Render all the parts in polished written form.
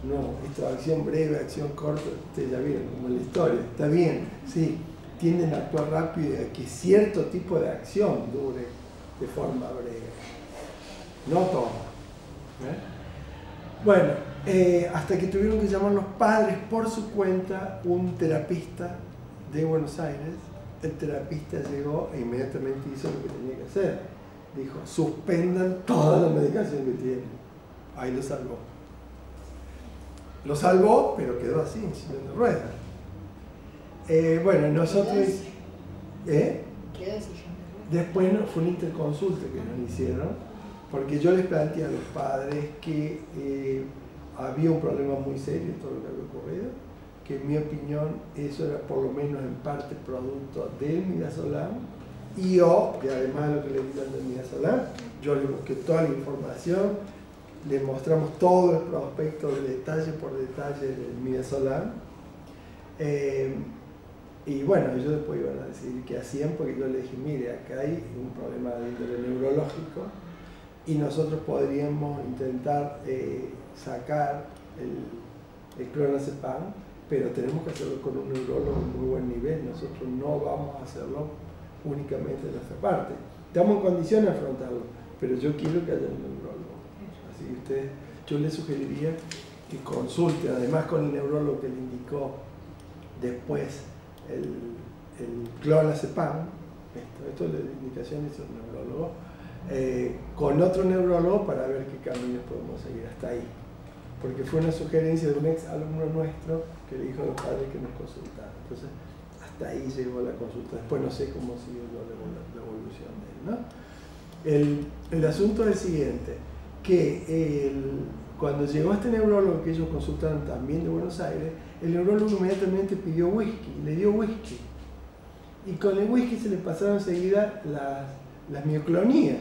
No, esto acción breve, acción corta, ustedes ya vieron como en la historia, está bien, sí, tienden a actuar rápido y a que cierto tipo de acción dure de forma breve, no todo. Bueno, hasta que tuvieron que llamar los padres por su cuenta un terapista de Buenos Aires. El terapista llegó e inmediatamente hizo lo que tenía que hacer. Dijo, suspendan toda la medicación que tienen. Ahí lo salvó. Lo salvó, pero quedó así, en silla de ruedas. Bueno, nosotros... Quedó en silla de ruedas. Después fue una interconsulta que nos hicieron, porque yo les planteé a los padres que había un problema muy serio en todo lo que había ocurrido, que en mi opinión eso era por lo menos en parte producto del midazolam, y yo, que además de lo que le di del midazolam, yo le busqué toda la información, le mostramos todo el prospecto de detalle por detalle del midazolam, y bueno, ellos después iban a decidir qué hacían, porque yo les dije, mire, acá hay un problema de índole neurológico y nosotros podríamos intentar sacar el clonazepam, pero tenemos que hacerlo con un neurólogo de muy buen nivel. Nosotros no vamos a hacerlo únicamente de nuestra parte. Estamos en condiciones de afrontarlo, pero yo quiero que haya un neurólogo. Así que ustedes, yo les sugeriría que consulten, además con el neurólogo que le indicó después el clonazepam, esto es la indicación de un neurólogo, con otro neurólogo para ver qué caminos podemos seguir hasta ahí. Porque fue una sugerencia de un ex alumno nuestro que le dijo a los padres que nos consultaran. Entonces, hasta ahí llegó la consulta. Después no sé cómo siguió la evolución de él, ¿no? El asunto es el siguiente, que cuando llegó este neurólogo que ellos consultaron también de Buenos Aires, el neurólogo inmediatamente pidió whisky, le dio whisky. Y con el whisky se le pasaron enseguida las mioclonías.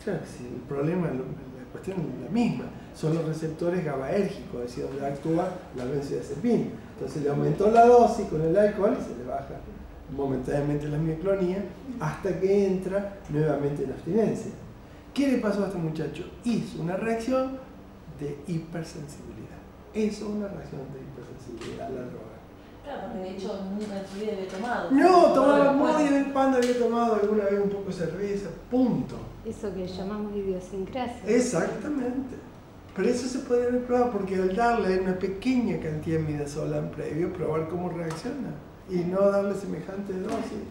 Claro, si el problema, la cuestión es la misma, son los receptores GABAérgicos, es decir, donde actúa la benzodiazepina. Entonces le aumentó la dosis con el alcohol y se le baja momentáneamente las mioclonías hasta que entra nuevamente en abstinencia. ¿Qué le pasó a este muchacho? Hizo una reacción de hipersensibilidad. Eso es una reacción de hipersensibilidad a la droga. Claro, porque de hecho nunca en su vida había tomado. No, tomaba muy de vez en cuando, había tomado alguna vez un poco de cerveza, punto. Eso que llamamos idiosincrasia. Exactamente. Pero eso se podría haber probado, porque al darle una pequeña cantidad de midazolam previo, probar cómo reacciona y no darle semejante dosis.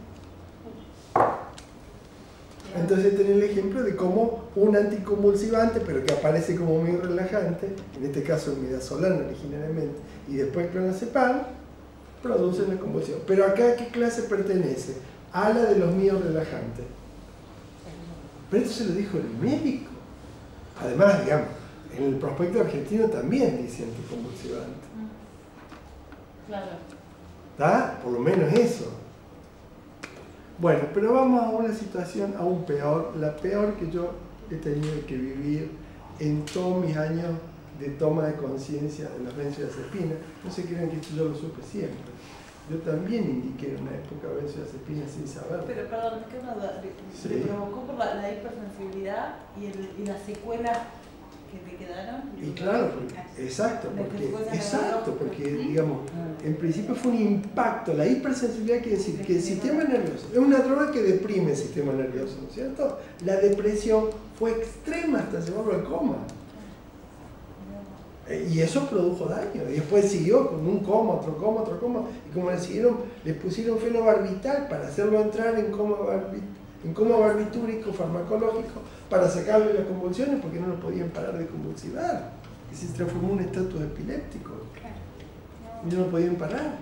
Entonces tenés el ejemplo de cómo un anticonvulsivante, pero que aparece como muy relajante, en este caso el midazolam originalmente, y después clonazepam, produce una convulsión. Pero acá, ¿a qué clase pertenece? A la de los míos relajantes. Pero esto se lo dijo el médico. Además, digamos, en el prospecto argentino también dice anticonvulsivante. Claro. ¿Está? Por lo menos eso. Bueno, pero vamos a una situación aún peor, la peor que yo he tenido que vivir en todos mis años de toma de conciencia de las benzodiazepinas. No se crean que esto yo lo supe siempre. Yo también indiqué en una época benzodiazepinas sin saberlo. Pero perdón, es que una duda. Sí. ¿Le provocó por la hipersensibilidad y las secuelas que te quedaron? Y claro, porque digamos, en principio fue un impacto. La hipersensibilidad quiere decir que el sistema nervioso es una droga que deprime el sistema nervioso, ¿no es cierto? La depresión fue extrema hasta llevarlo al coma. Y eso produjo daño. Y después siguió con un coma, otro coma, otro coma. Y como les pusieron fenobarbital para hacerlo entrar en coma barbitúrico farmacológico para sacarle las convulsiones porque no lo podían parar de convulsivar. Y se transformó en un estatus epiléptico. Y no lo podían parar.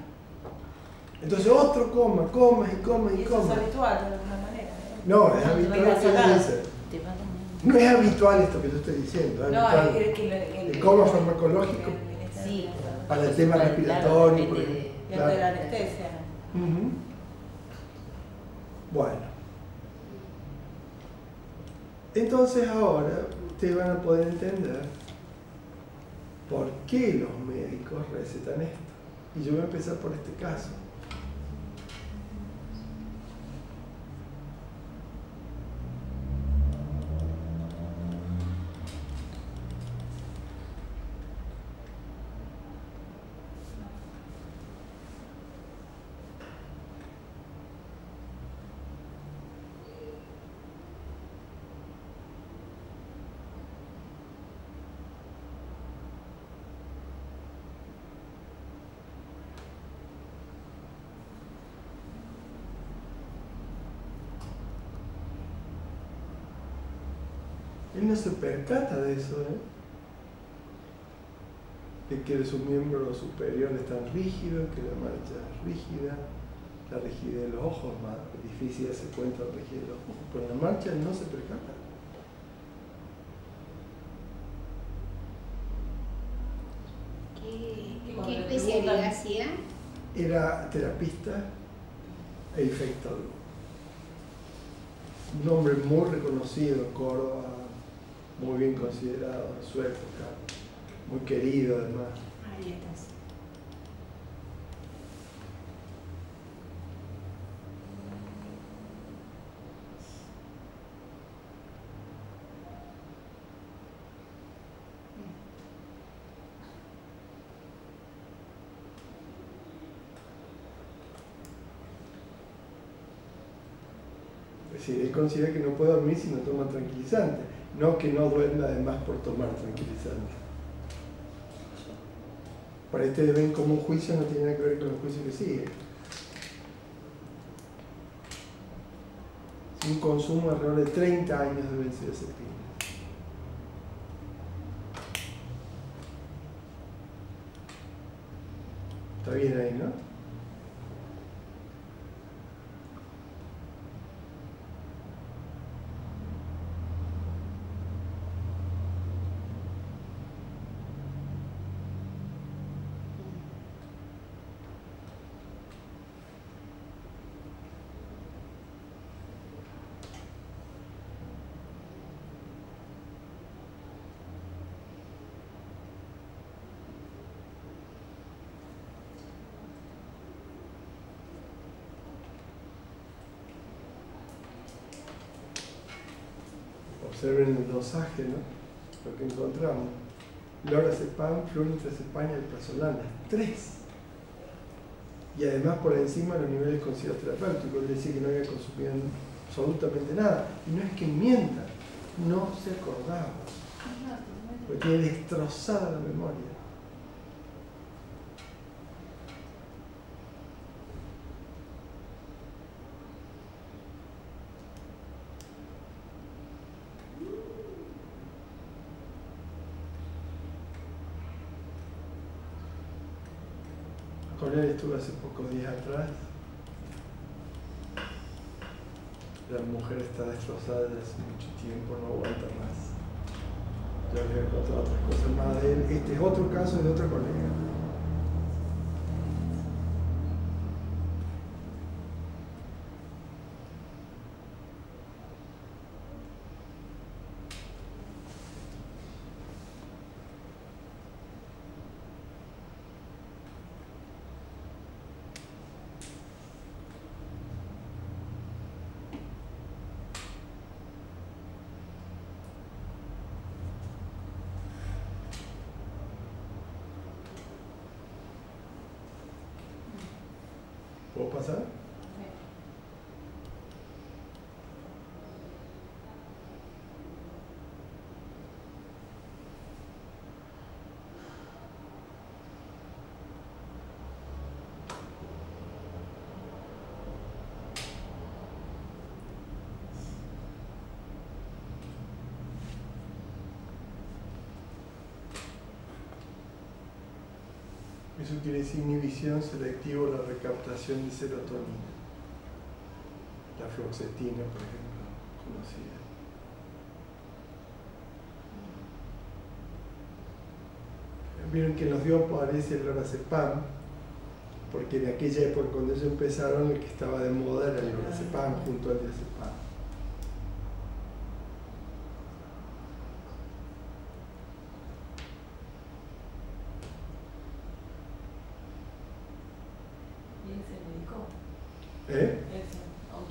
Entonces otro coma, comas y comas y comas. Eso es habitual de alguna manera. No, es habitual. No es habitual esto que yo estoy diciendo. Es habitual el coma farmacológico Sí, para el tema respiratorio. Claro. De la anestesia. Bueno. Entonces ahora ustedes van a poder entender por qué los médicos recetan esto. Y yo voy a empezar por este caso. Él no se percata de eso, de que su miembro superior es tan rígido, que la marcha es rígida, la rigidez de los ojos, más difícil darse cuenta de la rigidez de los ojos, pero en la marcha él no se percata. ¿Qué especialidad hacía? Era terapista e infectólogo. Un hombre muy reconocido en Córdoba, muy bien considerado en su época, muy querido además. Ahí estás. Es decir, él considera que no puede dormir si no toma tranquilizante, no que no duerma además por tomar tranquilizante. Para este ven como un juicio no tiene nada que ver con el juicio que sigue. Un consumo alrededor de 30 años de benzodiazepina. Está bien ahí, ¿no? Observen el dosaje, ¿no? Lo que encontramos. Lorazepam, flunitrazepam y alprazolam, las 3. Y además por encima de los niveles considerados terapéuticos, es decir, que no había consumido absolutamente nada. Y no es que mienta, no se acordaba. Porque tiene destrozada la memoria. Con él estuve hace pocos días atrás. La mujer está destrozada desde hace mucho tiempo, no aguanta más. Ya les voy a contar otras cosas más de él. Este es otro caso de otra colega. ¿Puedo pasar? Eso quiere decir inhibición selectiva o la recaptación de serotonina. La fluoxetina, por ejemplo, conocida. Vieron que en los biopos aparece el lorazepam, porque en aquella época cuando ellos empezaron el que estaba de moda era el lorazepam junto al diazepam.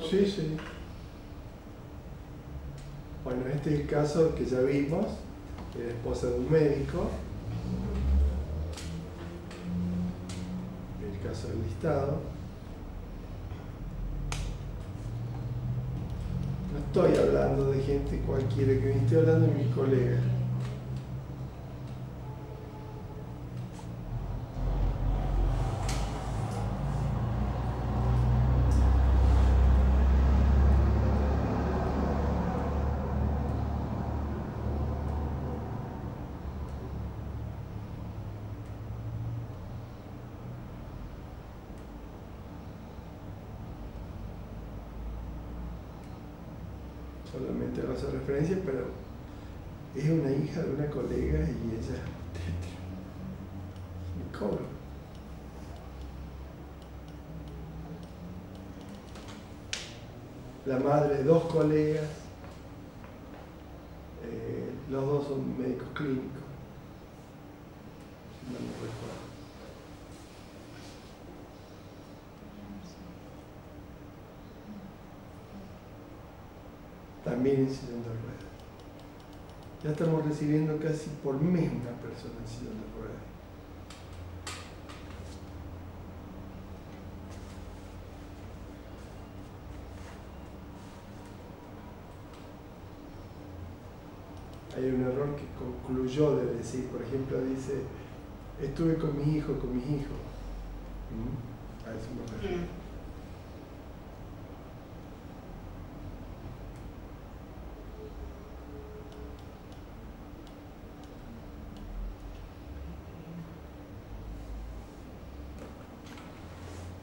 Sí, sí. Bueno, este es el caso que ya vimos, de la esposa de un médico, el caso del listado. No estoy hablando de gente cualquiera que me estoy hablando de mis colegas. solamente hago esa referencia, pero es una hija de una colega y ella me cobra. La madre de dos colegas, los dos son médicos clínicos, no me recuerdo. También en sillón de ruedas. Ya estamos recibiendo casi por mes una persona en sillón de ruedas. Hay un error que concluyó de decir, por ejemplo, dice, estuve con mis hijos. A eso me refiero.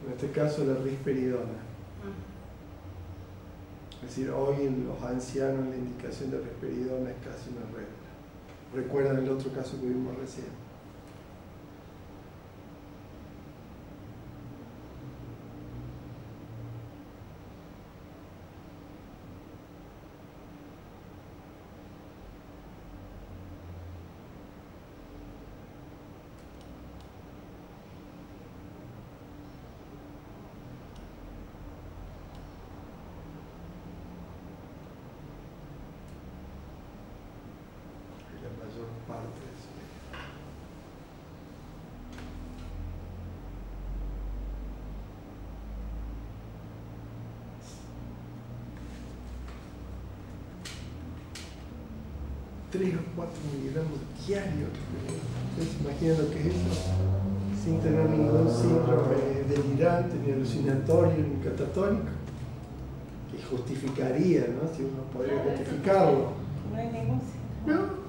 En este caso la risperidona. Es decir, hoy en los ancianos la indicación de risperidona es casi una regla. ¿Recuerdan el otro caso que vimos recién? Parte de eso. $3 o 4 miligramos diarios. ¿Ustedes se imaginan lo que es eso? Sin tener ningún síndrome delirante, ni alucinatorio, ni catatónico. Que justificaría, ¿no? Si uno podría justificarlo. No hay ningún síndrome. ¿No?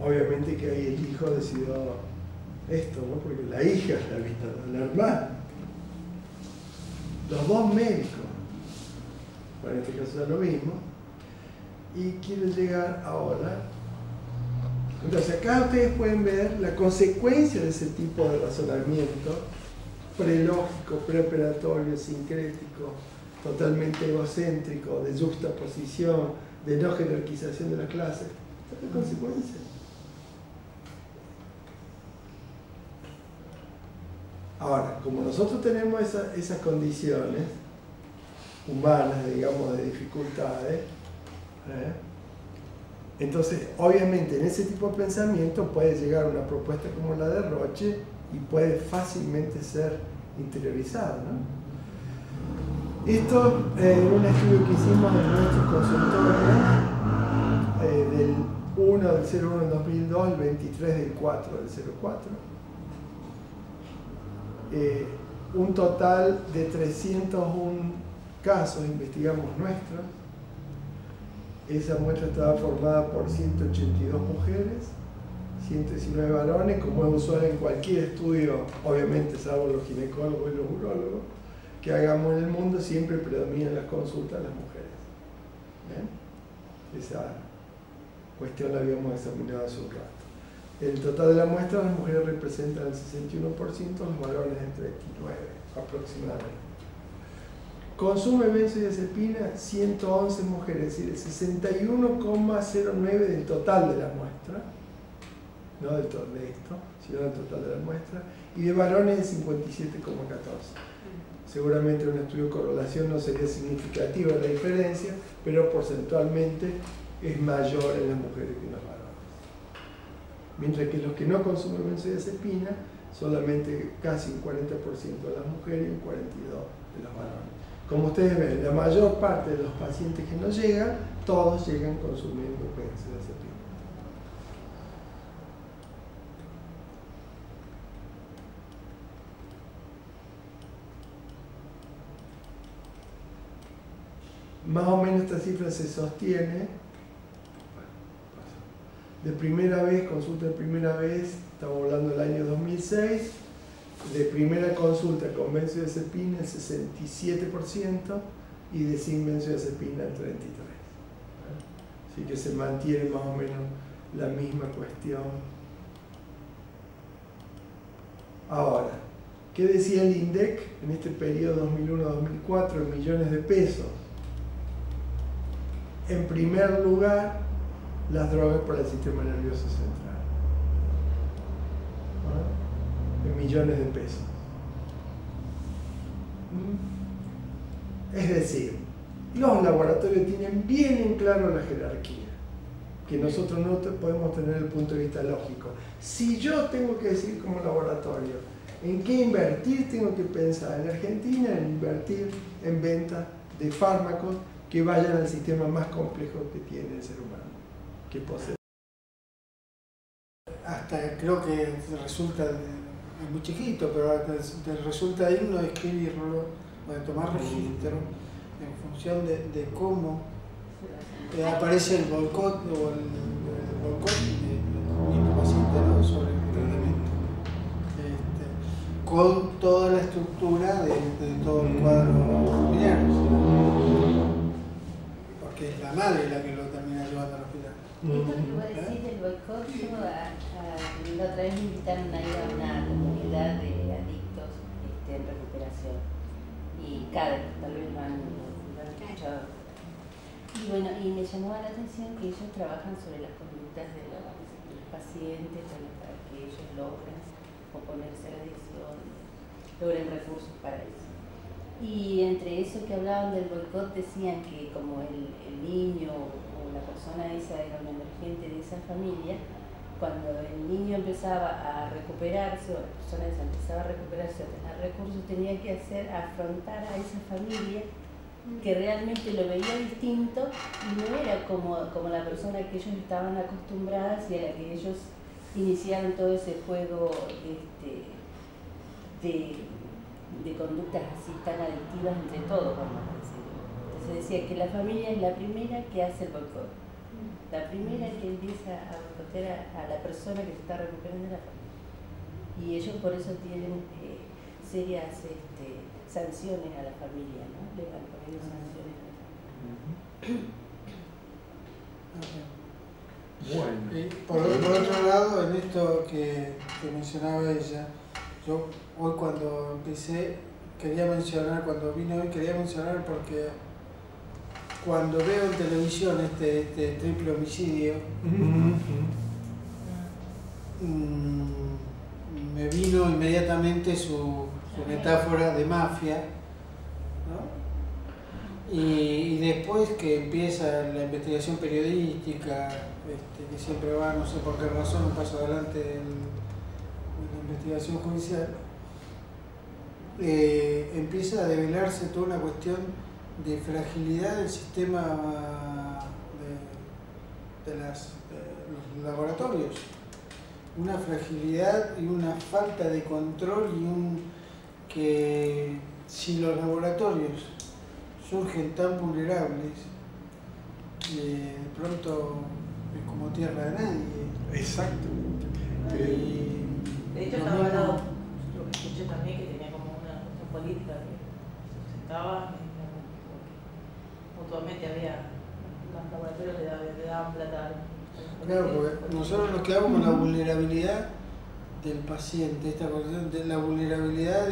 Obviamente que ahí el hijo decidió esto, ¿no? Porque la hija es la vista de la hermana. Los dos médicos, bueno, en este caso es lo mismo, y quiero llegar ahora. Entonces acá ustedes pueden ver la consecuencia de ese tipo de razonamiento prelógico, preoperatorio, sincrético, totalmente egocéntrico, de juxtaposición, de no jerarquización de la clase. ¿Qué consecuencia? Ahora, como nosotros tenemos esas condiciones humanas, digamos, de dificultades, entonces, obviamente, en ese tipo de pensamiento puede llegar una propuesta como la de Roche y puede fácilmente ser interiorizada, ¿no? Esto en un estudio que hicimos en nuestro consultorio del 1 del 01 del 2002 al 23 del 4 del 04. Un total de 301 casos investigamos nuestros. Esa muestra estaba formada por 182 mujeres, 119 varones, como es usual en cualquier estudio, obviamente salvo los ginecólogos y los urólogos, que hagamos en el mundo, siempre predominan las consultas de las mujeres. ¿Bien? Esa cuestión la habíamos examinado hace un rato. El total de la muestra, las mujeres representan el 61%, los varones el 39% aproximadamente. Consume benzodiazepina 111 mujeres, es decir, el 61,09% del total de la muestra, no del todo de esto, sino del total de la muestra, y de varones el 57,14%. Seguramente en un estudio de correlación no sería significativa la diferencia, pero porcentualmente es mayor en las mujeres que en los varones. Mientras que los que no consumen benzodiazepina, solamente casi un 40% de las mujeres y un 42% de los varones. Como ustedes ven, la mayor parte de los pacientes que no llegan, todos llegan consumiendo benzodiazepina. Más o menos esta cifra se sostiene De primera vez, consulta de primera vez, estamos hablando del año 2006, de primera consulta con benzodiazepina el 67% y de sin benzodiazepina el 33%. Así que se mantiene más o menos la misma cuestión. Ahora, ¿qué decía el INDEC en este periodo 2001-2004 en millones de pesos? En primer lugar, las drogas para el sistema nervioso central. ¿No? En millones de pesos. Es decir, los laboratorios tienen bien en claro la jerarquía, que nosotros no podemos tener el punto de vista lógico. Si yo tengo que decir como laboratorio en qué invertir, tengo que pensar en Argentina, en invertir en venta de fármacos que vayan al sistema más complejo que tiene el ser humano, que posee. Hasta creo que resulta, es muy chiquito, pero te resulta digno de escribirlo o de tomar registro en función de cómo aparece el boicot o el boicot del mismo paciente, ¿no? Sobre el tratamiento, con toda la estructura de todo el cuadro familiar, porque es la madre la que lo termina llevando al hospital. Esto que vos decís del boicot, la otra vez me invitaron a ir a una comunidad de adictos en recuperación, y tal vez lo han escuchado. Y bueno, y me llamó la atención que ellos trabajan sobre las conductas de los pacientes para que ellos logren oponerse a la adicción, logren recursos para eso. Y entre eso que hablaban del boicot decían que como el niño o la persona esa era un emergente de esa familia, cuando el niño empezaba a recuperarse o la persona esa empezaba a recuperarse o a tener recursos, tenía que afrontar a esa familia que realmente lo veía distinto y no era como la persona que ellos estaban acostumbradas y a la que ellos iniciaron todo ese juego de conductas así tan adictivas entre todos, vamos a decir. Entonces decía que la familia es la primera que hace el boicot, la primera que empieza a boicotear a la persona que se está recuperando de la familia. Y ellos por eso tienen serias sanciones a la familia, ¿no? Le van poniendo sanciones a la familia. Bueno. Por otro lado, en esto que mencionaba ella, yo hoy cuando empecé, cuando vine hoy quería mencionar porque cuando veo en televisión este triple homicidio, me vino inmediatamente su metáfora de mafia, ¿no? Y después que empieza la investigación periodística, que siempre va, no sé por qué razón, un paso adelante en la investigación judicial, empieza a develarse toda una cuestión de fragilidad del sistema de los laboratorios. Una fragilidad y una falta de control que si los laboratorios surgen tan vulnerables, de pronto es como tierra de nadie. Exactamente. De hecho, estaba hablando, lo que escuché también, que tenía como una política que se sustentaba, mutuamente había, los laboratorios le daban plata. Claro, porque nosotros nos quedamos con la vulnerabilidad del paciente, esta cuestión de la vulnerabilidad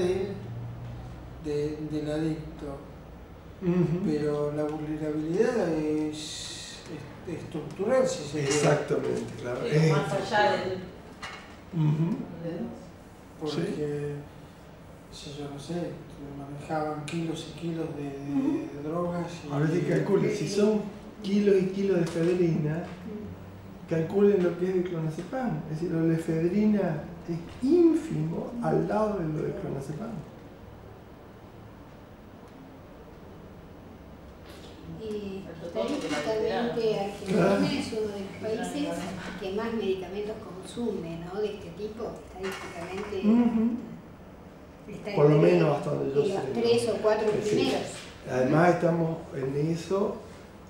del adicto. Pero la vulnerabilidad es estructural, si se quiere. Exactamente, claro. Más allá del... Porque, si yo no sé, manejaban kilos y kilos de drogas. A ver si calculen, si son kilos y kilos de efedrina, calculen lo que es el clonazepam. Es decir, lo de la efedrina es ínfimo al lado de lo del clonazepam. Estadísticamente Argentina es uno de los países que más medicamentos consume, ¿no? De este tipo, estadísticamente. Está por lo menos hasta donde yo sé. Los 3 o 4 primeros. Además estamos en eso,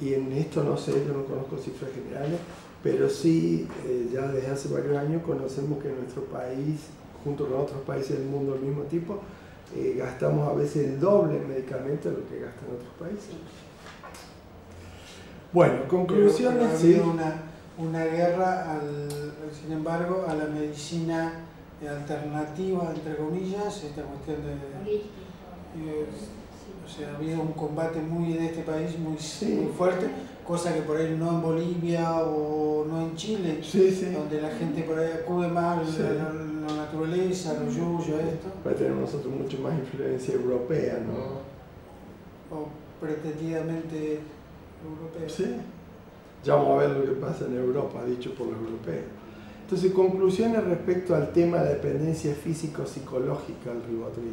y en esto no sé, yo no conozco cifras generales, pero sí, ya desde hace varios años conocemos que en nuestro país, junto con otros países del mundo del mismo tipo, gastamos a veces el doble en medicamentos de lo que gastan otros países. Bueno, conclusiones. Pero ha habido una guerra, sin embargo, a la medicina alternativa, entre comillas, esta cuestión de... o sea, ha habido un combate muy de este país muy fuerte, cosa que por ahí no en Bolivia o no en Chile, donde la gente por ahí acude más a la naturaleza, a los yuyos, esto. Pues tenemos nosotros mucho más influencia europea, ¿no? O pretendidamente europea. Sí. Ya vamos a ver lo que pasa en Europa, dicho por los europeos. Entonces, conclusiones respecto al tema de la dependencia físico-psicológica del ribotril.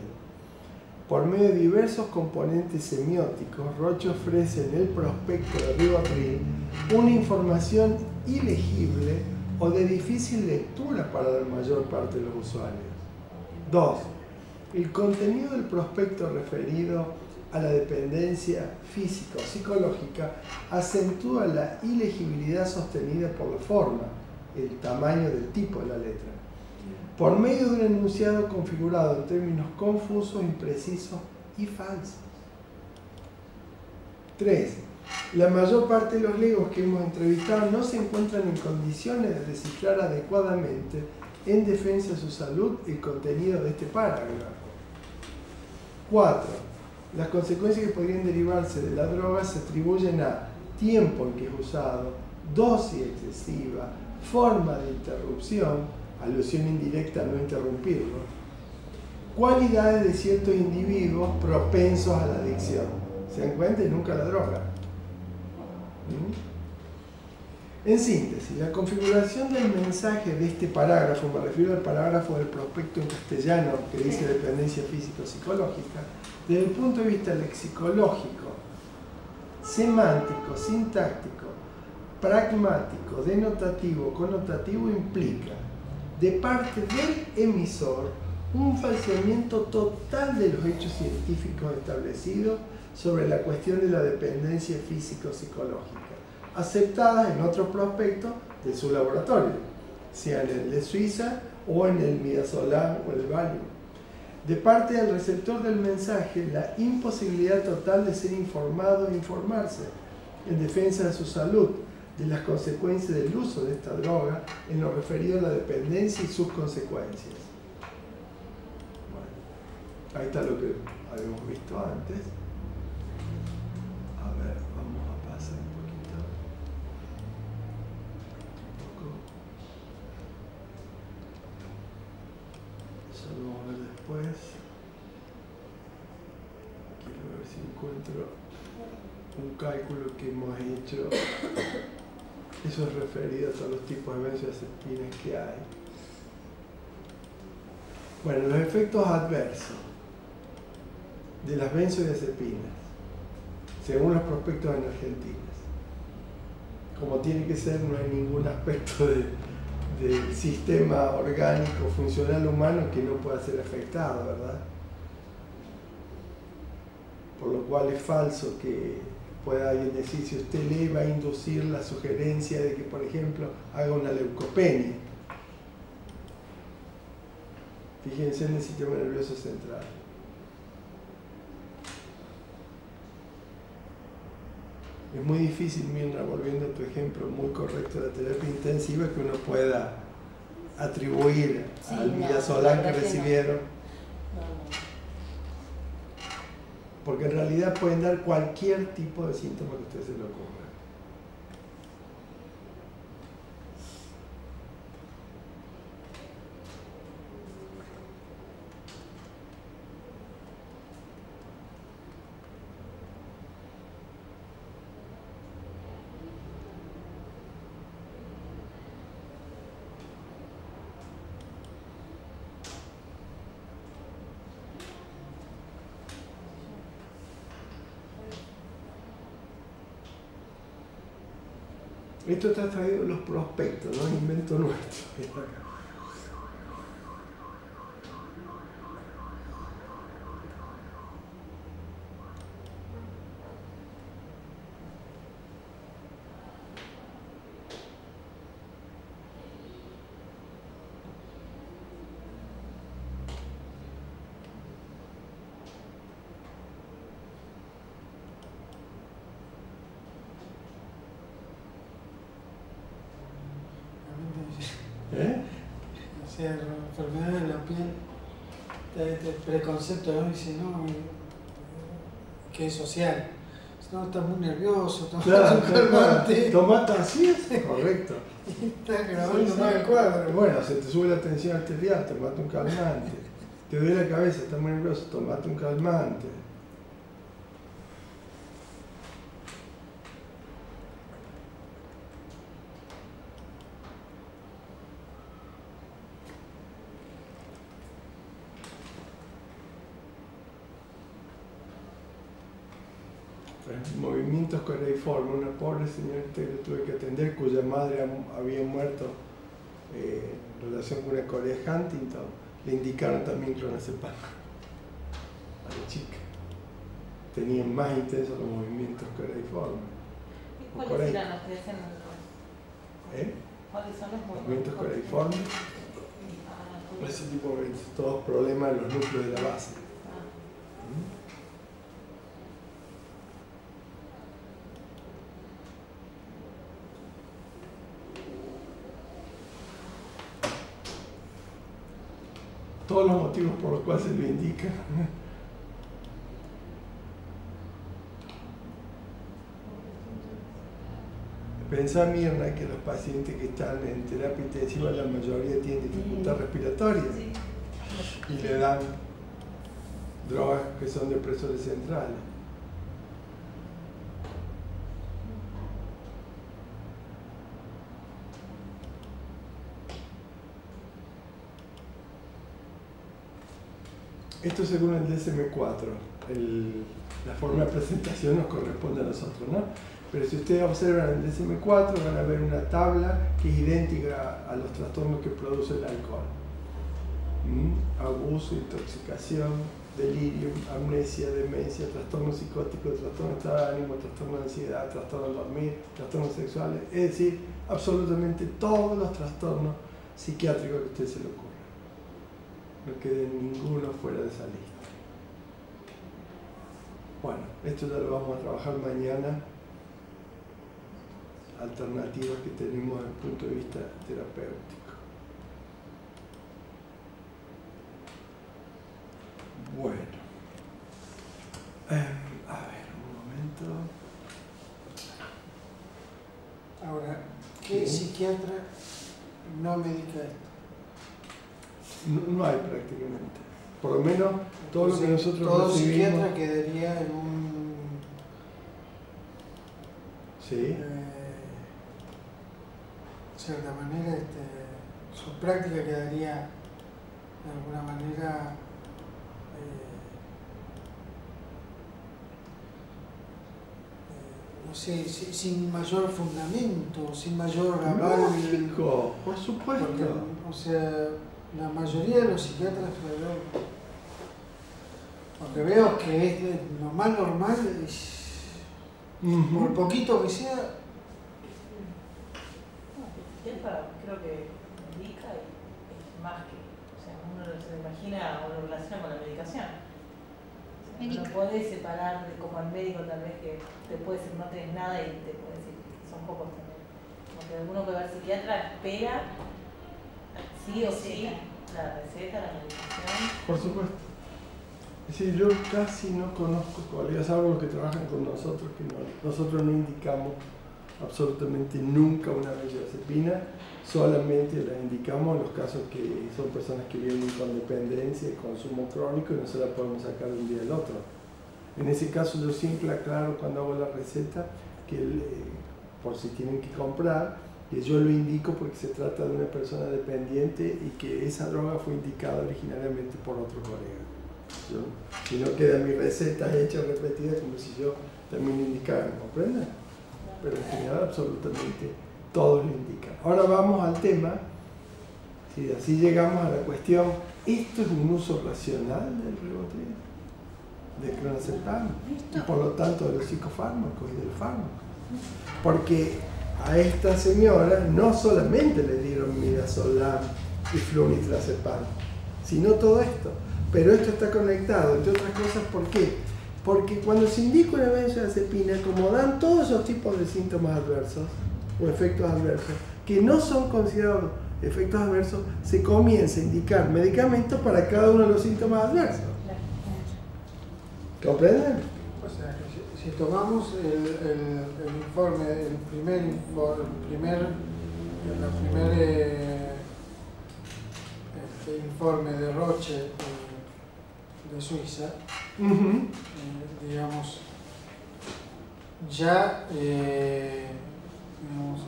Por medio de diversos componentes semióticos, Roche ofrece en el prospecto del ribotril una información ilegible o de difícil lectura para la mayor parte de los usuarios. 2. El contenido del prospecto referido a la dependencia física o psicológica acentúa la ilegibilidad sostenida por la forma, el tamaño del tipo de la letra, por medio de un enunciado configurado en términos confusos, imprecisos y falsos. 3. La mayor parte de los legos que hemos entrevistado no se encuentran en condiciones de descifrar adecuadamente, en defensa de su salud, el contenido de este parágrafo. 4. Las consecuencias que podrían derivarse de la droga se atribuyen a tiempo en que es usado, dosis excesiva, forma de interrupción, alusión indirecta a no interrumpirlo, cualidades de ciertos individuos propensos a la adicción. ¿Se dan cuenta? Y nunca la droga. En síntesis, la configuración del mensaje de este parágrafo, me refiero al parágrafo del prospecto en castellano que dice dependencia físico-psicológica, desde el punto de vista lexicológico, semántico, sintáctico, pragmático, denotativo, connotativo, implica de parte del emisor un falseamiento total de los hechos científicos establecidos sobre la cuestión de la dependencia físico-psicológica, aceptadas en otros prospectos de su laboratorio, sea en el de Suiza o en el midazolam o el Valium. De parte del receptor del mensaje, la imposibilidad total de ser informado e informarse en defensa de su salud, de las consecuencias del uso de esta droga en lo referido a la dependencia y sus consecuencias. Bueno, ahí está lo que habíamos visto antes. A ver, vamos a pasar un poquito. Eso lo vamos a ver después. Quiero ver si encuentro un cálculo que hemos hecho. Eso es referido a todos los tipos de benzodiazepinas que hay. Bueno, los efectos adversos de las benzodiazepinas, según los prospectos en Argentina. Como tiene que ser, no hay ningún aspecto del sistema orgánico funcional humano que no pueda ser afectado, ¿verdad? Por lo cual es falso que pueda alguien decir, si usted lee, va a inducir la sugerencia de que, por ejemplo, haga una leucopenia. Fíjense en el sistema nervioso central. Es muy difícil, Mirna, volviendo a tu ejemplo muy correcto de la terapia intensiva, que uno pueda atribuir al midazolam que recibieron. Porque en realidad pueden dar cualquier tipo de síntoma que a usted se le ocurra. Esto está traído de los prospectos, no es invento nuestro. O sea, enfermedades de la piel, este preconcepto, ¿no? Dice, no, que es social. No, estás muy nervioso, tomate un calmante. Tomate, así es, correcto. Estás grabando más el cuadro. Bueno, se te sube la tensión arterial, tomate un calmante. Te duele la cabeza, estás muy nervioso, tomate un calmante. Movimientos coreiformes, una pobre señorita que tuve que atender cuya madre había muerto en relación con una Corea Huntington, le indicaron también clonazepam a la chica. Tenían más intensos los movimientos coreiformes. ¿Cuáles eran los que hacen ¿Cuáles son los movimientos coreiformes? Ese tipo de todos problemas de los núcleos de la base. Todos los motivos por los cuales se lo indica. Pensá, Mirna, que los pacientes que están en terapia intensiva, la mayoría tienen dificultad respiratoria y le dan drogas que son depresores centrales. Esto según el DSM-4, la forma de presentación nos corresponde a nosotros, ¿no? Pero si ustedes observan el DSM-4 van a ver una tabla que es idéntica a los trastornos que produce el alcohol. Abuso, intoxicación, delirio, amnesia, demencia, trastorno psicótico, trastorno de estado de ánimo, trastorno de ansiedad, trastorno de dormir, trastornos sexuales, es decir, absolutamente todos los trastornos psiquiátricos que a usted se le ocurra. No quede ninguno fuera de esa lista. Bueno, esto ya lo vamos a trabajar mañana. Alternativas que tenemos desde el punto de vista terapéutico. Bueno. A ver, un momento. Ahora, ¿qué psiquiatra no medica esto? No hay prácticamente. Por lo menos todo lo que nosotros todo recibimos. Psiquiatra quedaría en un. Sí. De cierta manera, su práctica quedaría de alguna manera no sé, sin mayor fundamento, sin mayor aval. Lógico, por supuesto. Porque, o sea, la mayoría de los psiquiatras lo que veo que es lo más normal es, por poquito que sea. Creo que medica es más que, o sea, uno se lo imagina o lo relaciona con la medicación. O sea, no podés separar de como al médico tal vez que te puede decir no tenés nada y te puede decir que son pocos también. Como que uno que va al psiquiatra espera sí o sí la receta, la medicación. Por supuesto. Es decir, yo casi no conozco colegas, salvo los que trabajan con nosotros, que nosotros no indicamos absolutamente nunca una benzodiazepina, solamente la indicamos en los casos que son personas que viven con dependencia y consumo crónico y no se la podemos sacar de un día al otro. En ese caso yo siempre aclaro cuando hago la receta que por si tienen que comprar, que yo lo indico porque se trata de una persona dependiente y que esa droga fue indicada originalmente por otro colega. Si no queda mi receta hecha repetida como si yo también indicara, ¿comprenden? Pero en general absolutamente todos lo indican. Ahora vamos al tema, si así llegamos a la cuestión, ¿esto es un uso racional del Rivotril, del clonazepam y por lo tanto de los psicofármacos y del fármaco? Porque a esta señora no solamente le dieron midazolam y flunitrazepam, sino todo esto. Pero esto está conectado, entre otras cosas, ¿por qué? Porque cuando se indica una benzodiazepina, como dan todos esos tipos de síntomas adversos o efectos adversos, que no son considerados efectos adversos, se comienza a indicar medicamentos para cada uno de los síntomas adversos. ¿Comprenden? O sea, que si tomamos el informe, el primer informe de Roche de Suiza, digamos, ya digamos,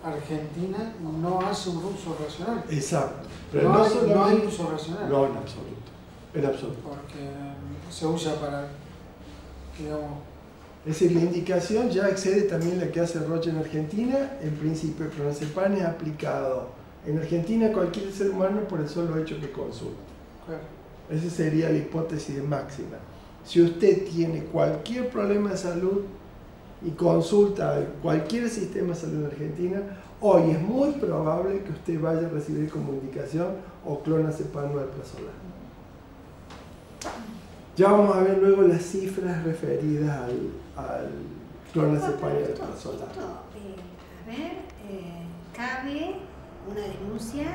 Argentina no hace un uso racional. Exacto. Pero no hay uso racional. No, en absoluto. En absoluto. Porque se usa para, digamos... Es decir, la indicación ya excede también la que hace Roche en Argentina. En principio, el clonazepam es aplicado en Argentina a cualquier ser humano por el solo hecho que consulte. Claro. Esa sería la hipótesis de máxima. Si usted tiene cualquier problema de salud y consulta cualquier sistema de salud en Argentina, hoy es muy probable que usted vaya a recibir como indicación o clonazepam o alprazolam. Ya vamos a ver luego las cifras referidas al clonazepam y alprazolam. A ver, cabe una denuncia,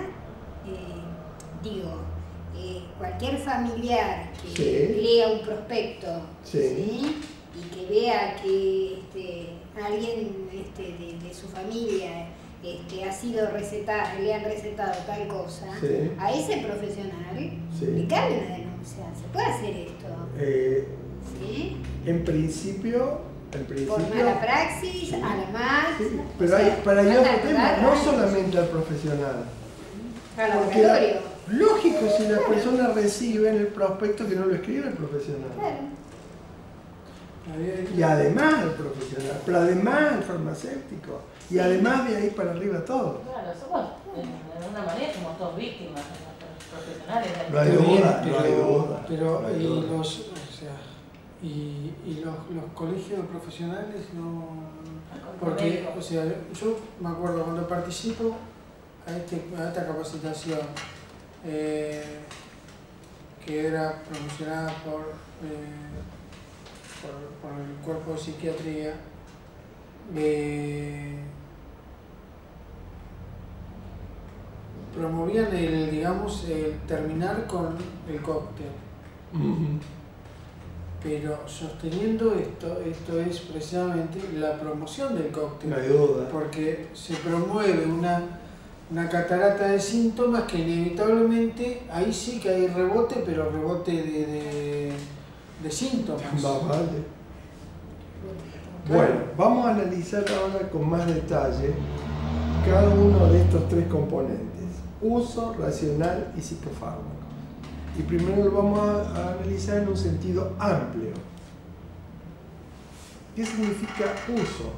cualquier familiar que lea un prospecto, ¿sí? Y que vea que alguien de su familia ha sido recetado, le han recetado tal cosa, a ese profesional le cabe una denuncia. ¿Se puede hacer esto? ¿Sí? En principio, por mala praxis, a la más. Sí, pero para allá otro tema, no solamente al profesional. Al laboratorio. Lógico, si la persona recibe en el prospecto que no lo escribe el profesional. Claro. Y además el profesional, pero además el farmacéutico, y además de ahí para arriba todo. Claro, somos, de alguna manera, somos todos víctimas, los profesionales. No hay duda, no hay duda. Pero, no hay duda. Y los colegios profesionales no... Porque, o sea, yo me acuerdo cuando participo a esta capacitación que era promocionada por el cuerpo de psiquiatría, promovían el terminar con el cóctel. Pero sosteniendo esto es precisamente la promoción del cóctel. No hay duda. Porque se promueve una catarata de síntomas que inevitablemente, ahí sí que hay rebote, pero rebote de síntomas. Vale. Bueno, vamos a analizar ahora con más detalle cada uno de estos tres componentes: uso, racional y psicofármaco. Y primero lo vamos a analizar en un sentido amplio. ¿Qué significa uso?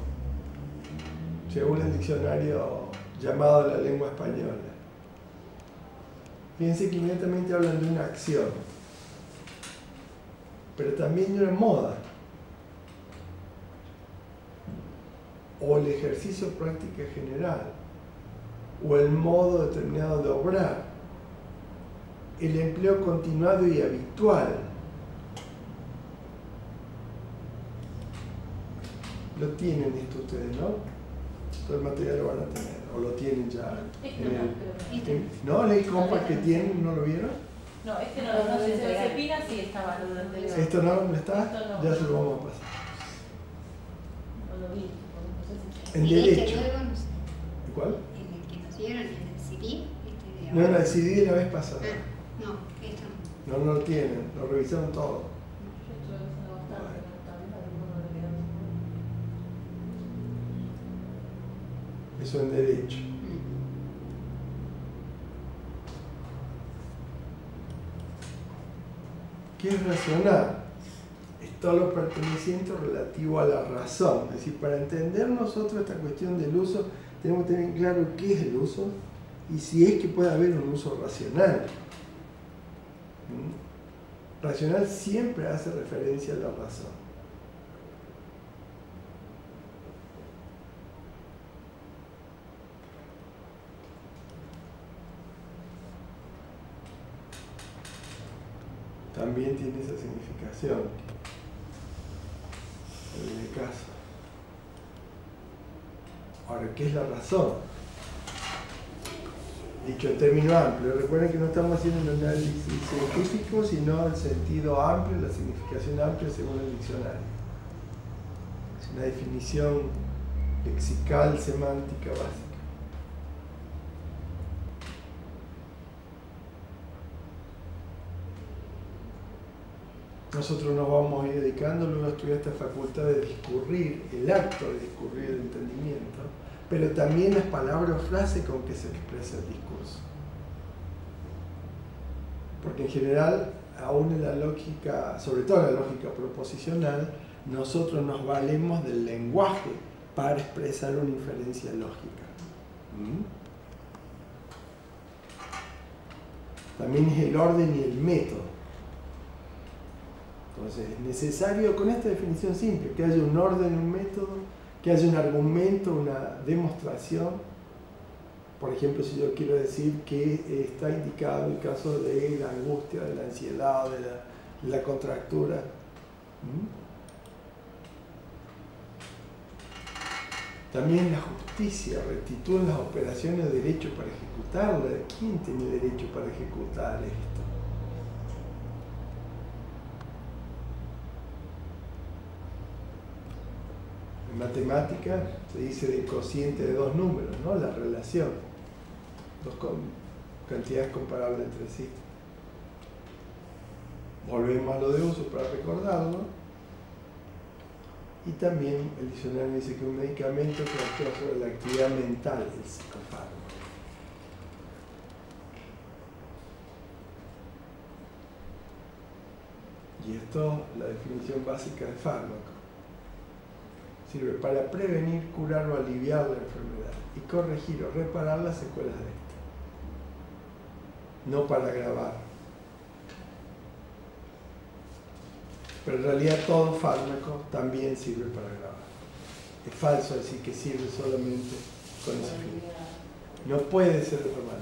Según el diccionario llamado de la lengua española. Fíjense que inmediatamente hablan de una acción, pero también de una moda, o el ejercicio práctica general, o el modo determinado de obrar, el empleo continuado y habitual. Lo tienen esto ustedes, ¿no? Todo el material lo van a tener, o lo tienen ya. ¿No? ¿El compa que tienen no lo vieron? No, no, Cepina sí estaba lo anterior. ¿Esto no está? Esto no. Ya se lo vamos a pasar. No lo vi. En derecho. ¿Cuál? El que nos dieron en el CD. No, en el CD de la vez pasada. No, esto no. No lo tienen, lo revisaron todo. Eso en derecho. ¿Qué es racional? Es todo lo perteneciente relativo a la razón. Es decir, para entender nosotros esta cuestión del uso, tenemos que tener claro qué es el uso y si es que puede haber un uso racional. Racional siempre hace referencia a la razón. También tiene esa significación en el caso. Ahora, ¿qué es la razón? dicho en términos amplios. Recuerden que no estamos haciendo un análisis científico, sino el sentido amplio, la significación amplia según el diccionario. Es una definición lexical, semántica básica. Nosotros nos vamos a ir dedicando luego a estudiar esta facultad de discurrir, el acto de discurrir el entendimiento, pero también las palabras o frases con que se expresa el discurso. Porque en general, aún en la lógica, sobre todo en la lógica proposicional, nosotros nos valemos del lenguaje para expresar una inferencia lógica. También es el orden y el método. Entonces es necesario, con esta definición simple, que haya un orden, un método, que haya un argumento, una demostración. Por ejemplo, si yo quiero decir que está indicado el caso de la angustia, de la ansiedad, de la contractura. También la justicia, rectitud en las operaciones de derecho para ejecutarla. ¿Quién tiene derecho para ejecutar esto? En matemática se dice de cociente de dos números, ¿no? La relación, dos cantidades comparables entre sí. Volvemos a lo de uso para recordarlo. Y también el diccionario dice que un medicamento que actúa sobre la actividad mental del psicofármaco. Y esto, la definición básica de fármaco. Sirve para prevenir, curar o aliviar la enfermedad y corregir o reparar las secuelas de esta. No para agravar. Pero en realidad todo fármaco también sirve para agravar. Es falso decir que sirve solamente con ese fin. No puede ser de otra manera.